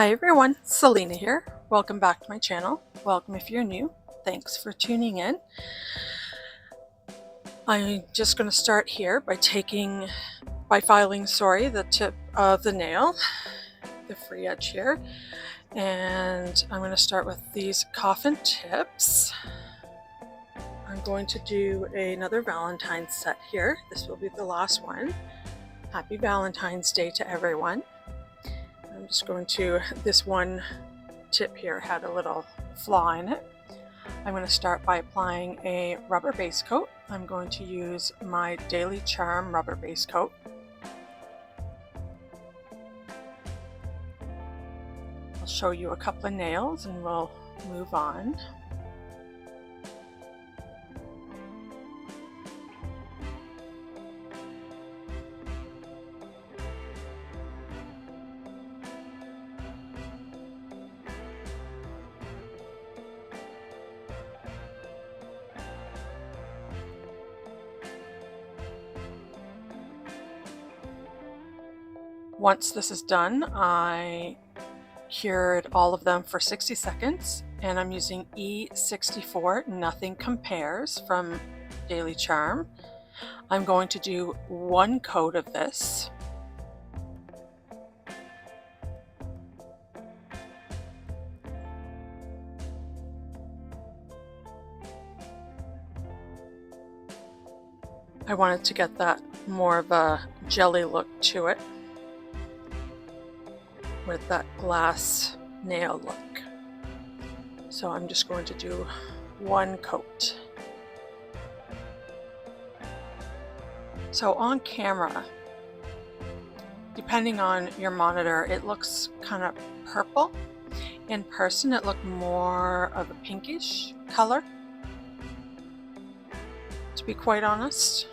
Hi everyone, Selena here. Welcome back to my channel. Welcome if you're new. Thanks for tuning in. I'm just going to start here by filing the tip of the nail, the free edge here. And I'm going to start with these coffin tips. I'm going to do another Valentine set here. This will be the last one. Happy Valentine's Day to everyone. I'm just going to, this one tip here had a little flaw in it. I'm going to start by applying a rubber base coat. I'm going to use my Daily Charm rubber base coat. I'll show you a couple of nails and we'll move on. Once this is done, I cured all of them for 60 seconds and I'm using E64 Nothing Compares from Daily Charm. I'm going to do one coat of this. I wanted to get that more of a jelly look to it, with that glass nail look. So I'm just going to do one coat. So on camera, depending on your monitor, it looks kind of purple. In person, it looked more of a pinkish color, to be quite honest.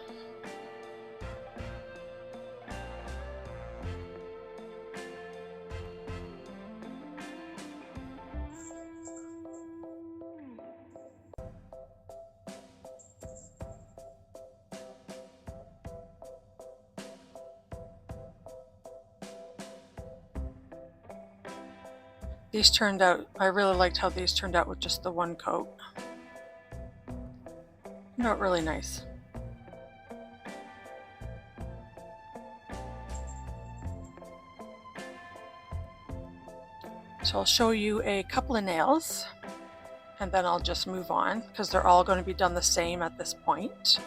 These turned out, I really liked how these turned out with just the one coat. Turned out really nice. So I'll show you a couple of nails and then I'll just move on because they're all going to be done the same at this point.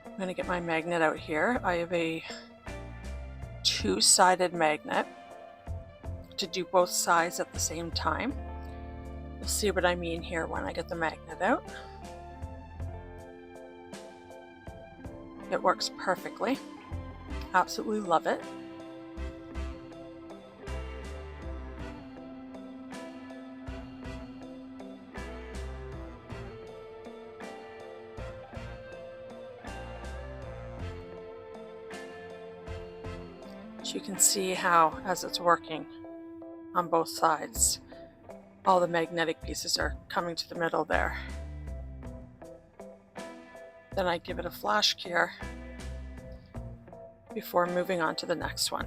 I'm going to get my magnet out here. I have a two-sided magnet to do both sides at the same time. You'll see what I mean here when I get the magnet out. It works perfectly. Absolutely love it. You can see how, as it's working on both sides, all the magnetic pieces are coming to the middle there. Then I give it a flash cure before moving on to the next one.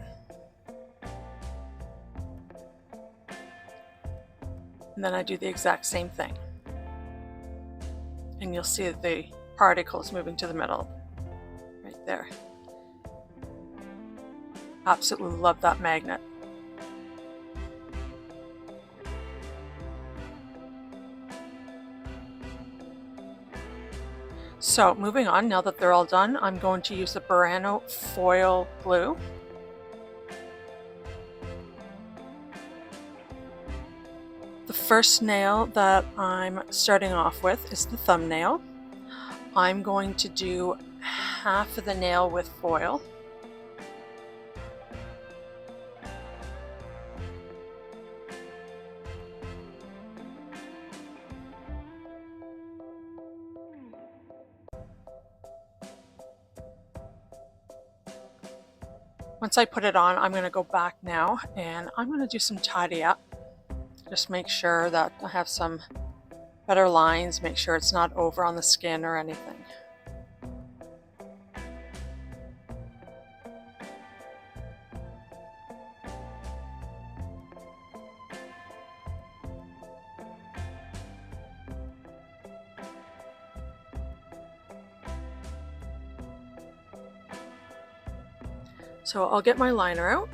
And then I do the exact same thing. And you'll see the particles moving to the middle, right there. Absolutely love that magnet. So moving on, now that they're all done, I'm going to use the Varnail foil glue. The first nail that I'm starting off with is the thumbnail. I'm going to do half of the nail with foil. Once I put it on, I'm going to go back now and I'm going to do some tidy up. Just make sure that I have some better lines, make sure it's not over on the skin or anything. So I'll get my liner out.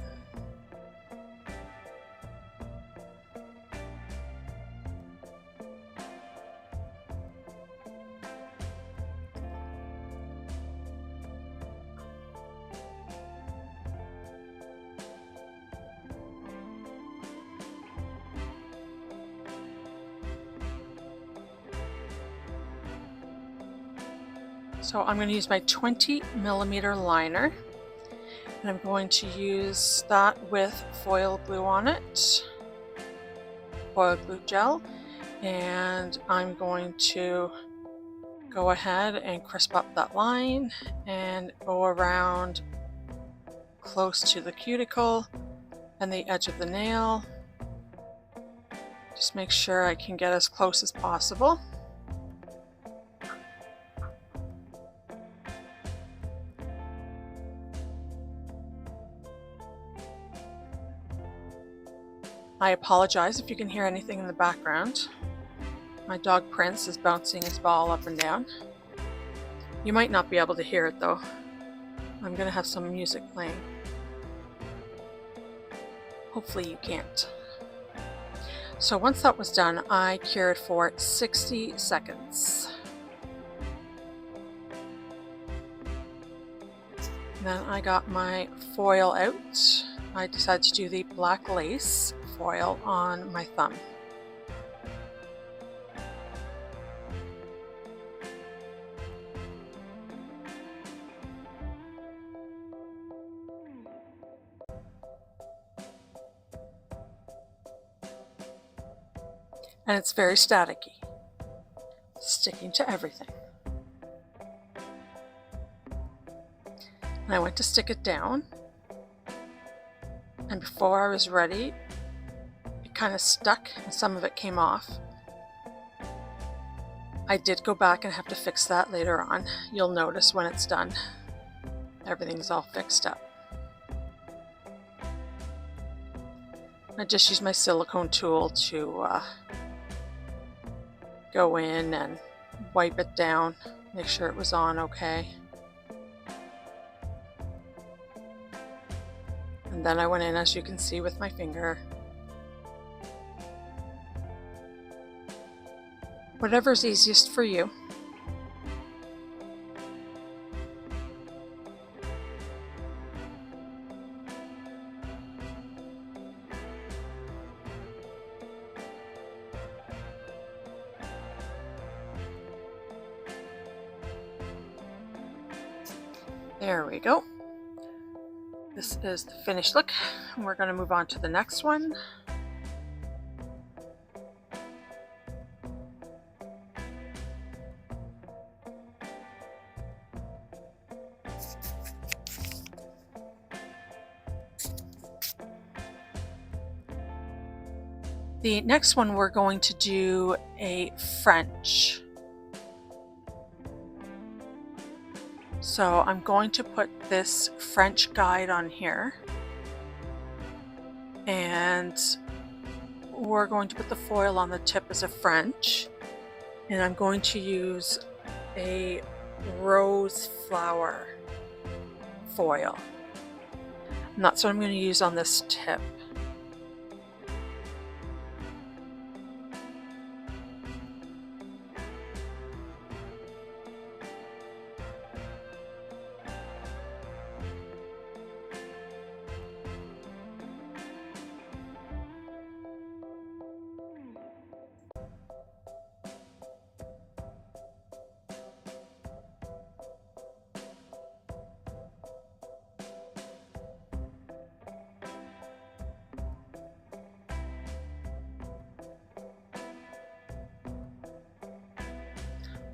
So I'm going to use my 20mm liner, and I'm going to use that with foil glue on it, foil glue gel, and I'm going to go ahead and crisp up that line and go around close to the cuticle and the edge of the nail. Just make sure I can get as close as possible. I apologize if you can hear anything in the background. My dog Prince is bouncing his ball up and down. You might not be able to hear it though. I'm going to have some music playing. Hopefully you can't. So once that was done, I cured for 60 seconds. Then I got my foil out. I decided to do the black lace foil on my thumb. And it's very staticky, sticking to everything. And I went to stick it down, and before I was ready, it kind of stuck and some of it came off. I did go back and have to fix that later on. You'll notice when it's done, everything's all fixed up. I just used my silicone tool to go in and wipe it down, make sure it was on okay. And then I went in, as you can see, with my finger. Whatever's easiest for you. There we go. This is the finished look, and we're going to move on to the next one. The next one we're going to do a French. So I'm going to put this French guide on here, and we're going to put the foil on the tip as a French, and I'm going to use a rose flower foil, and that's what I'm going to use on this tip.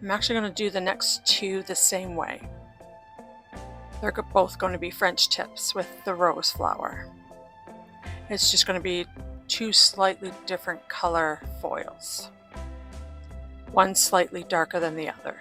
I'm actually going to do the next two the same way. They're both going to be French tips with the rose flower. It's just going to be two slightly different color foils. One slightly darker than the other.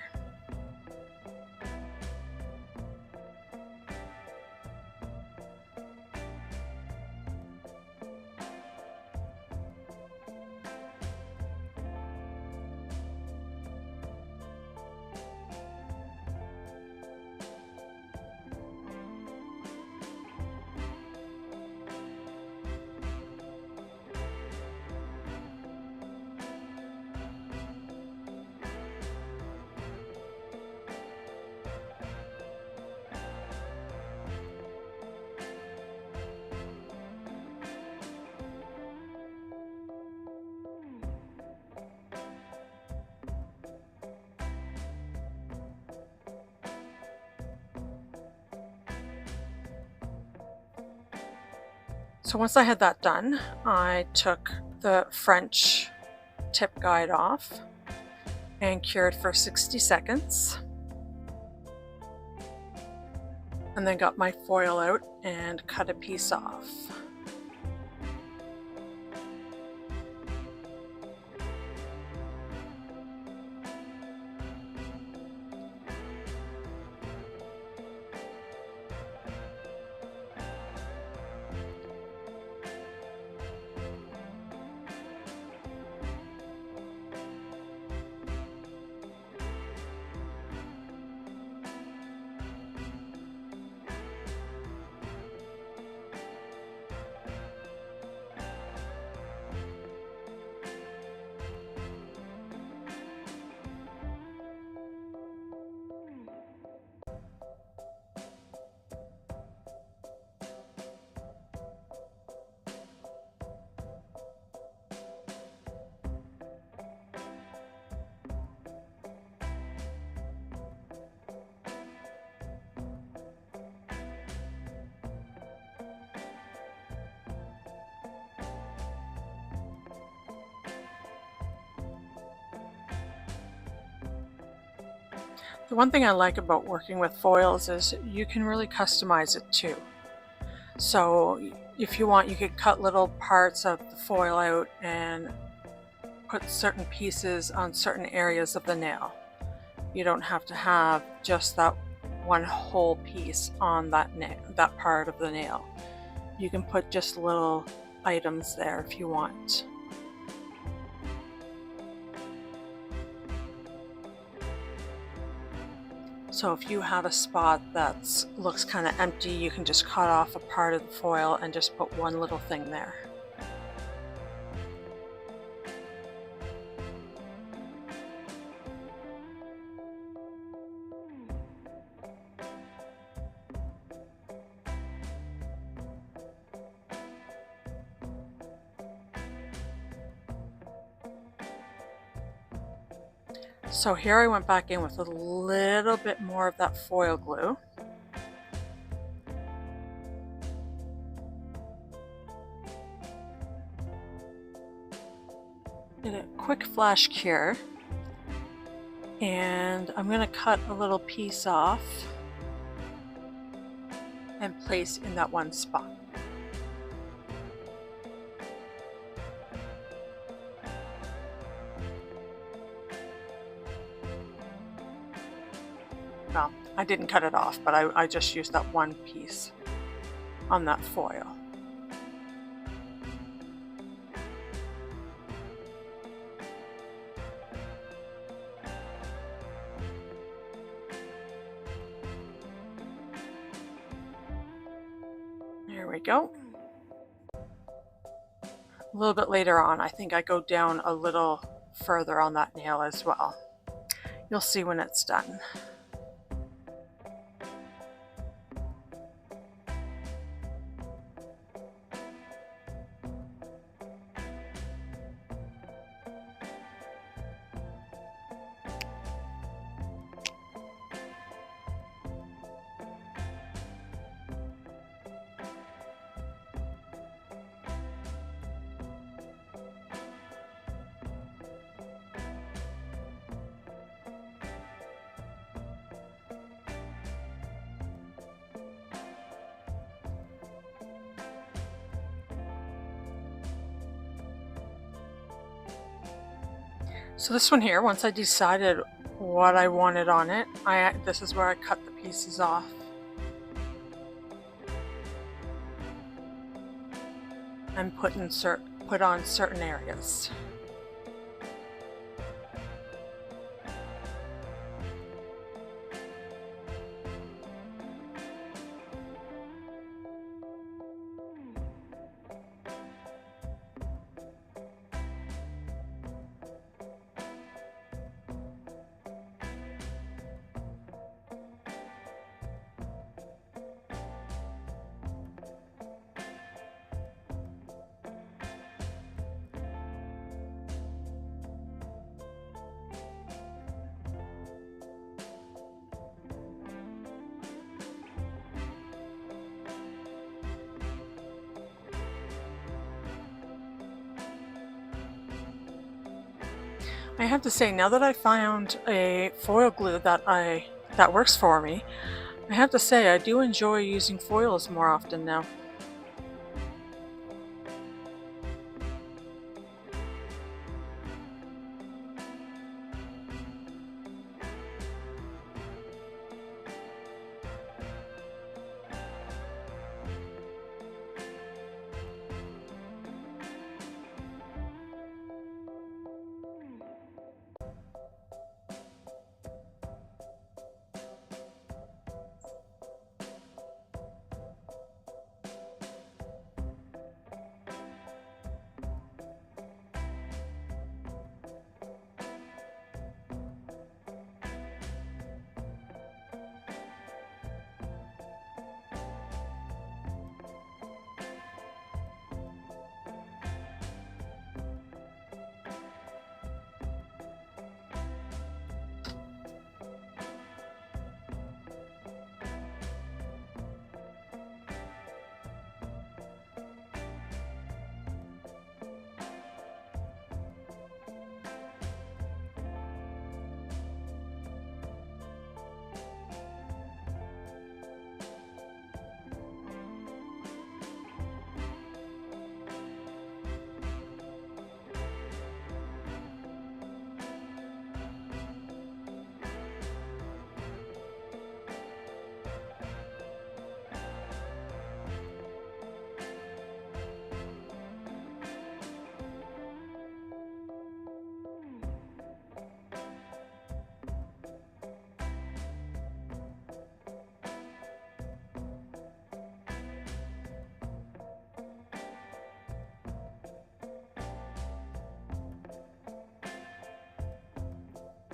So once I had that done, I took the French tip guide off and cured for 60 seconds. And then got my foil out and cut a piece off. The one thing I like about working with foils is you can really customize it too. So if you want, you could cut little parts of the foil out and put certain pieces on certain areas of the nail. You don't have to have just that one whole piece on that part of the nail. You can put just little items there if you want. So if you have a spot that looks kind of empty, you can just cut off a part of the foil and just put one little thing there. So here I went back in with a little bit more of that foil glue. Did a quick flash cure. And I'm going to cut a little piece off and place in that one spot. Well, I didn't cut it off, but I just used that one piece on that foil. There we go. A little bit later on, I think I go down a little further on that nail as well. You'll see when it's done. So this one here, once I decided what I wanted on it, this is where I cut the pieces off. And put on certain areas. I have to say, now that I found a foil glue that works for me, I have to say I do enjoy using foils more often now.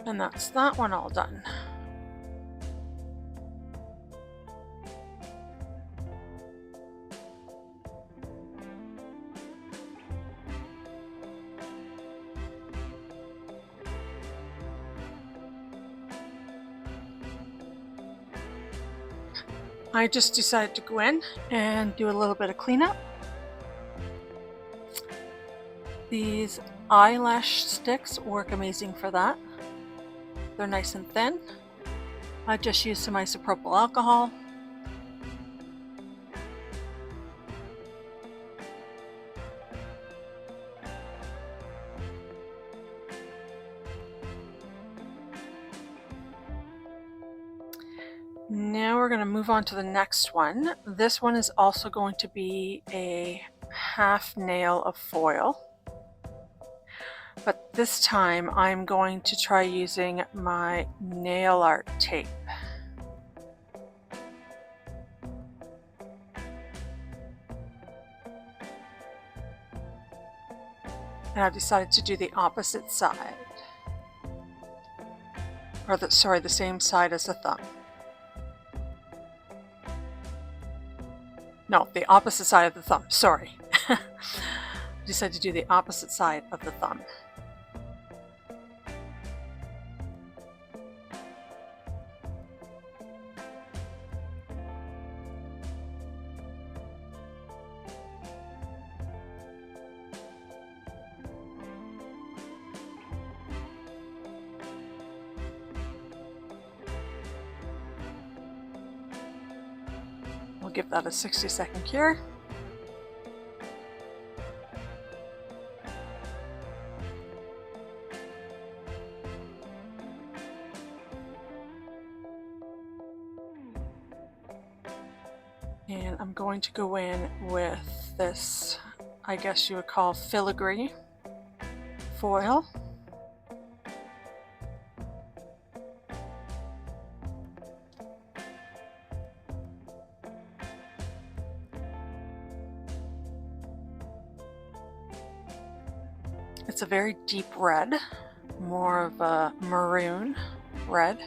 And that's that one all done. I just decided to go in and do a little bit of cleanup. These eyelash sticks work amazing for that. They're nice and thin. I just used some isopropyl alcohol. Now we're going to move on to the next one. This one is also going to be a half nail of foil. But this time I'm going to try using my nail art tape. And I've decided to do the opposite side. Or the same side as the thumb. No, the opposite side of the thumb, sorry. I decided to do the opposite side of the thumb. We'll give that a 60-second cure. And I'm going to go in with this, I guess you would call filigree foil. It's a very deep red, more of a maroon red.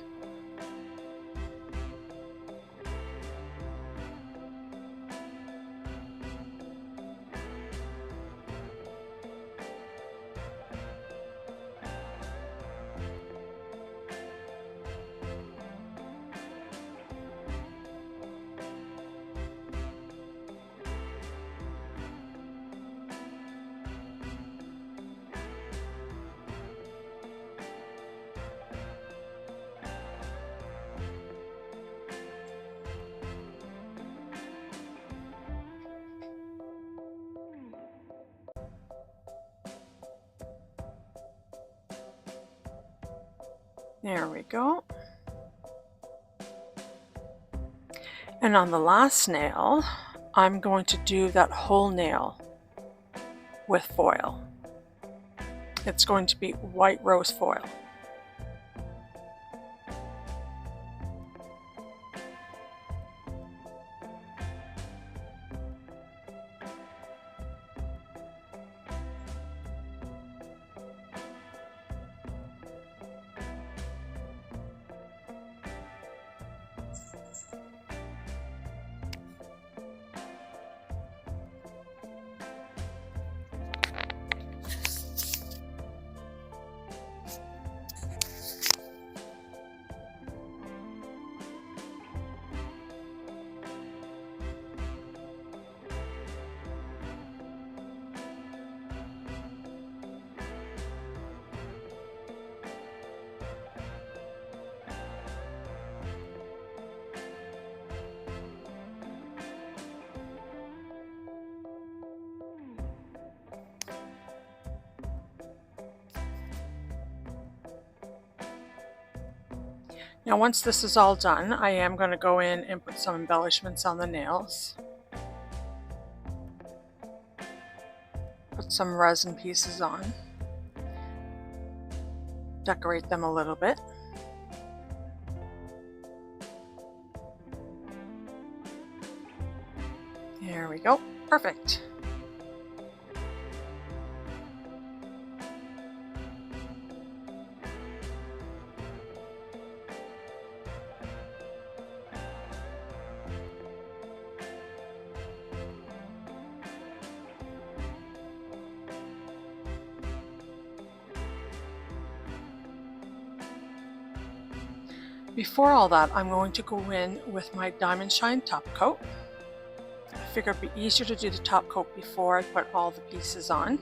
There we go. And on the last nail, I'm going to do that whole nail with foil. It's going to be white rose foil. Now once this is all done, I am going to go in and put some embellishments on the nails. Put some resin pieces on. Decorate them a little bit. There we go. Perfect. Before all that, I'm going to go in with my Diamond Shine top coat. I figure it'd be easier to do the top coat before I put all the pieces on.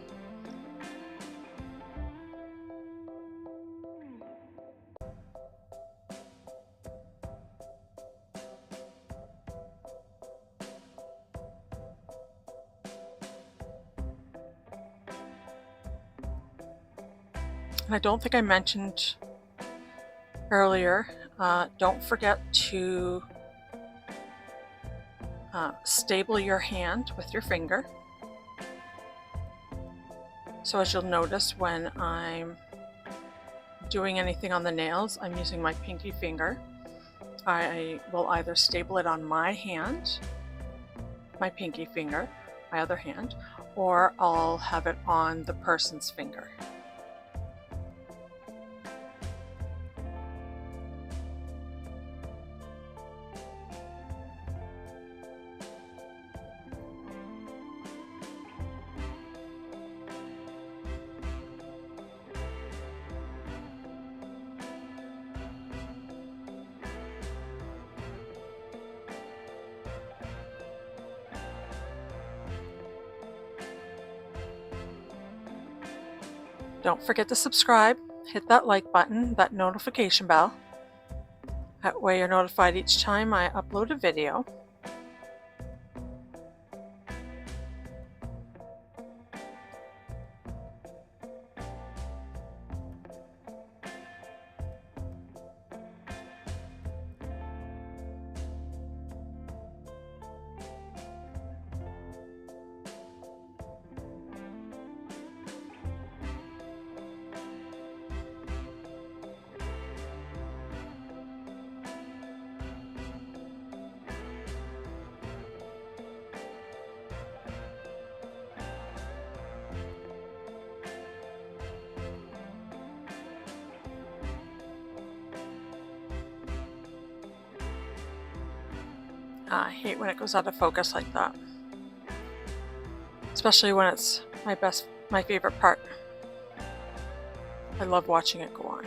And I don't think I mentioned earlier, don't forget to stable your hand with your finger. So as you'll notice, when I'm doing anything on the nails, I'm using my pinky finger. I will either stable it on my hand, my pinky finger, my other hand, or I'll have it on the person's finger. Don't forget to subscribe, hit that like button, that notification bell. That way you're notified each time I upload a video. I hate when it goes out of focus like that, especially when it's my favorite part. I love watching it go on.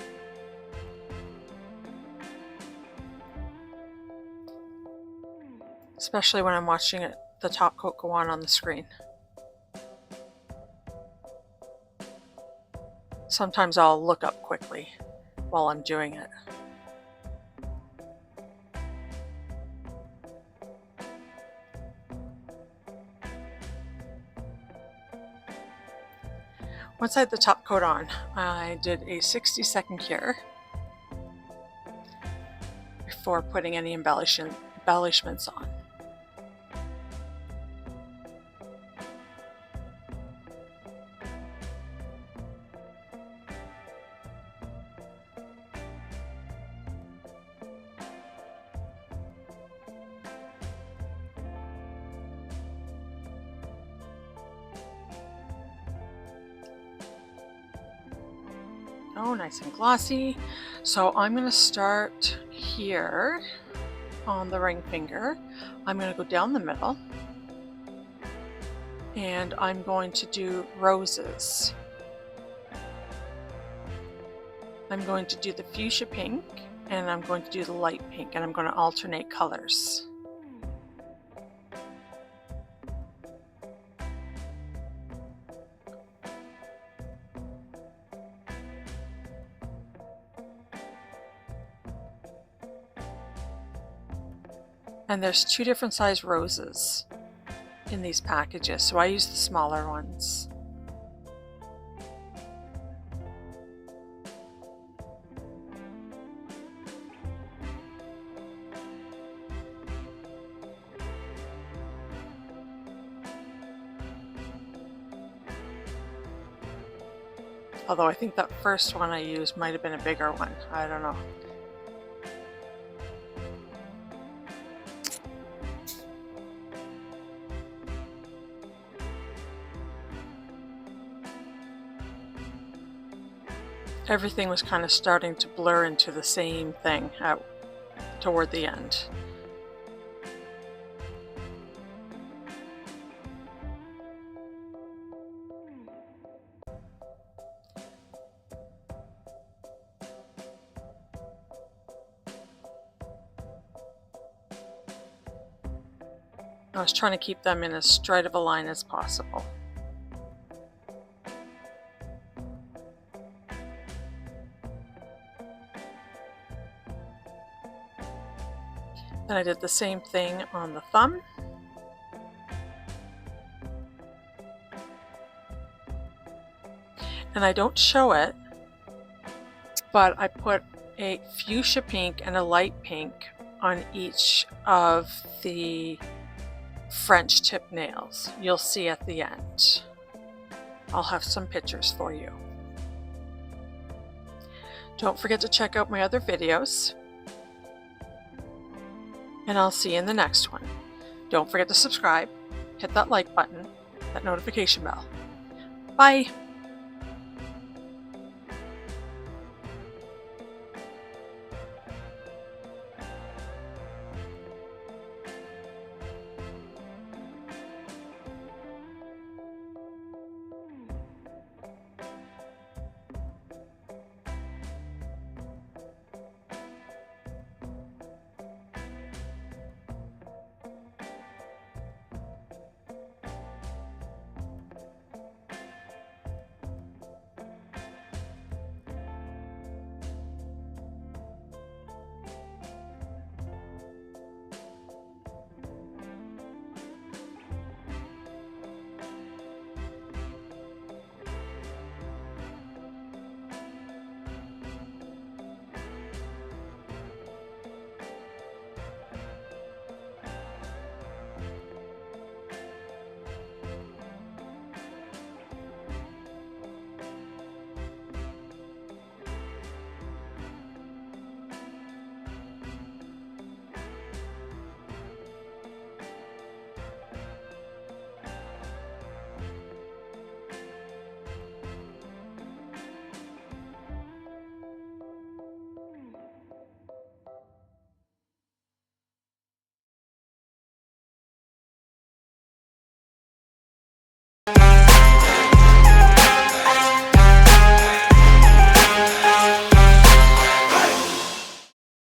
Especially when I'm watching the top coat go on the screen. Sometimes I'll look up quickly while I'm doing it. Once I had the top coat on, I did a 60-second cure. before putting any embellishments on. Oh, nice and glossy. So I'm going to start here on the ring finger. I'm going to go down the middle and I'm going to do roses. I'm going to do the fuchsia pink and I'm going to do the light pink, and I'm going to alternate colors. And there's 2 different size roses in these packages, so I use the smaller ones. Although I think that first one I used might have been a bigger one. I don't know. Everything was kind of starting to blur into the same thing toward the end. I was trying to keep them in as straight of a line as possible. Then I did the same thing on the thumb. And I don't show it, but I put a fuchsia pink and a light pink on each of the French tip nails. You'll see at the end. I'll have some pictures for you. Don't forget to check out my other videos. And I'll see you in the next one. Don't forget to subscribe, hit that like button, that notification bell. Bye!